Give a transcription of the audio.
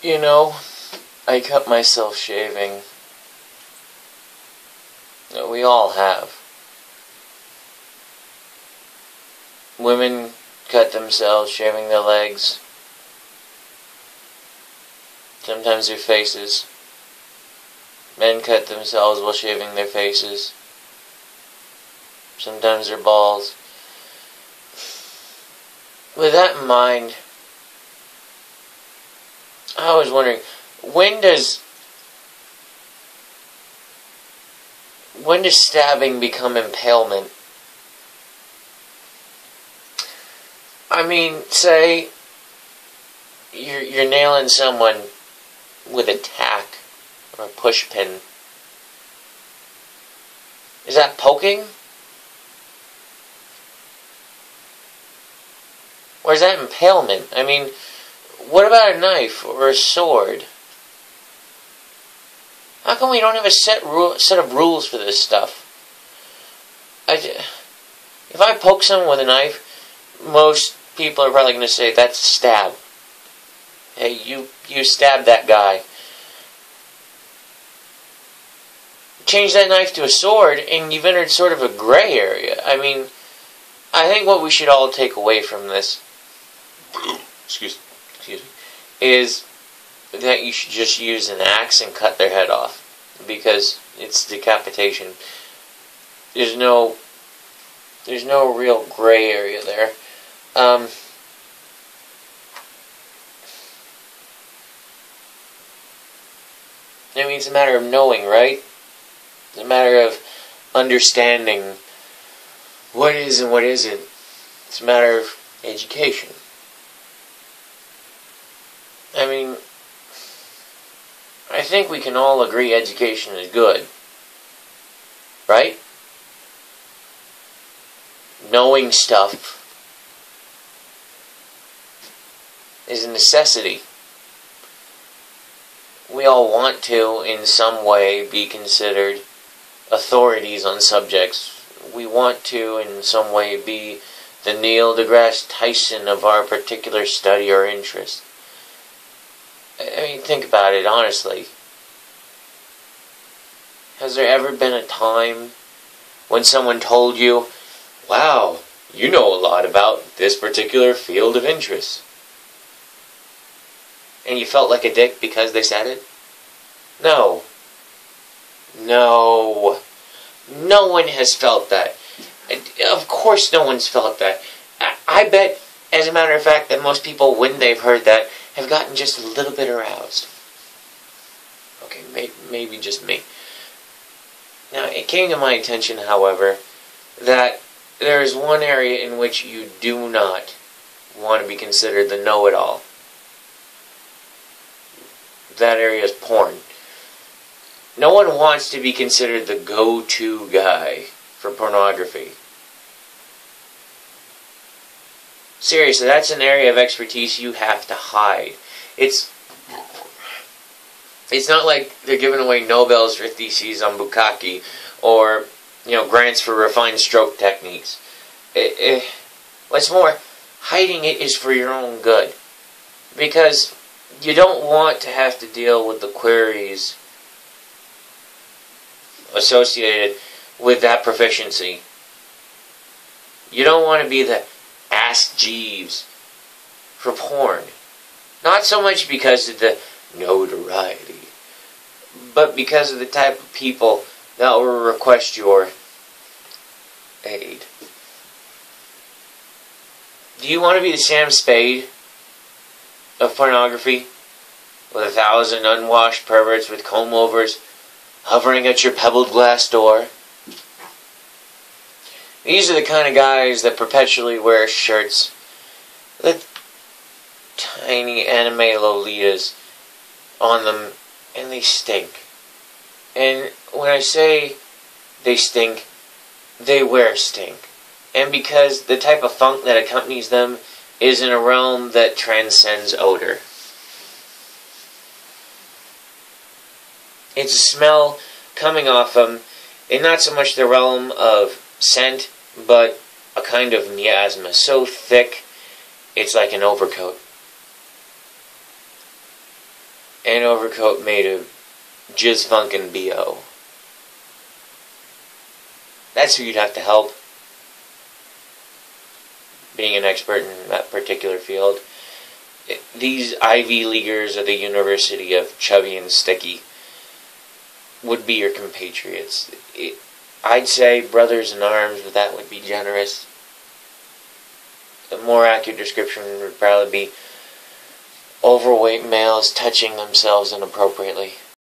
You know, I cut myself shaving. We all have. Women cut themselves shaving their legs. Sometimes their faces. Men cut themselves while shaving their faces. Sometimes their balls. With that in mind, I was wondering, when does stabbing become impalement? I mean, say you're nailing someone with a tack or a push pin. Is that poking? Or is that impalement? I mean, what about a knife or a sword? How come we don't have a set of rules for this stuff? If I poke someone with a knife, most people are probably going to say, that's a stab. Hey, you stabbed that guy. Change that knife to a sword, and you've entered sort of a gray area. I mean, I think what we should all take away from this, excuse me, is that you should just use an axe and cut their head off, because it's decapitation. There's no real gray area there. I mean, it's a matter of knowing, right? It's a matter of understanding what is and what isn't. It's a matter of education. I mean, I think we can all agree education is good. Right? Knowing stuff is a necessity. We all want to, in some way, be considered authorities on subjects. We want to, in some way, be the Neil deGrasse Tyson of our particular study or interest. I mean, think about it, honestly. Has there ever been a time when someone told you, wow, you know a lot about this particular field of interest, and you felt like a dick because they said it? No. No one has felt that. Of course no one's felt that. I bet, as a matter of fact, that most people, when they've heard that, have gotten just a little bit aroused. Okay, maybe just me. Now, it came to my attention, however, that there is one area in which you do not want to be considered the know-it-all. That area is porn. No one wants to be considered the go-to guy for pornography. Seriously, that's an area of expertise you have to hide. It's not like they're giving away Nobels for theses on bukkake or, grants for refined stroke techniques. What's more, hiding it is for your own good. Because you don't want to have to deal with the queries associated with that proficiency. You don't want to be the Ask Jeeves for porn. Not so much because of the notoriety, but because of the type of people that will request your aid. Do you want to be the Sam Spade of pornography? With 1,000 unwashed perverts with comb-overs hovering at your pebbled glass door? These are the kind of guys that perpetually wear shirts with tiny anime lolitas on them, and they stink. And when I say they stink, they wear stink. And because the type of funk that accompanies them is in a realm that transcends odor. It's a smell coming off them in not so much the realm of scent, but a kind of miasma so thick it's like an overcoat. and overcoat made of just funkin' BO. That's who you'd have to help, being an expert in that particular field. These Ivy Leaguers of the University of Chubby and Sticky would be your compatriots. I'd say brothers in arms, but that would be generous. A more accurate description would probably be overweight males touching themselves inappropriately.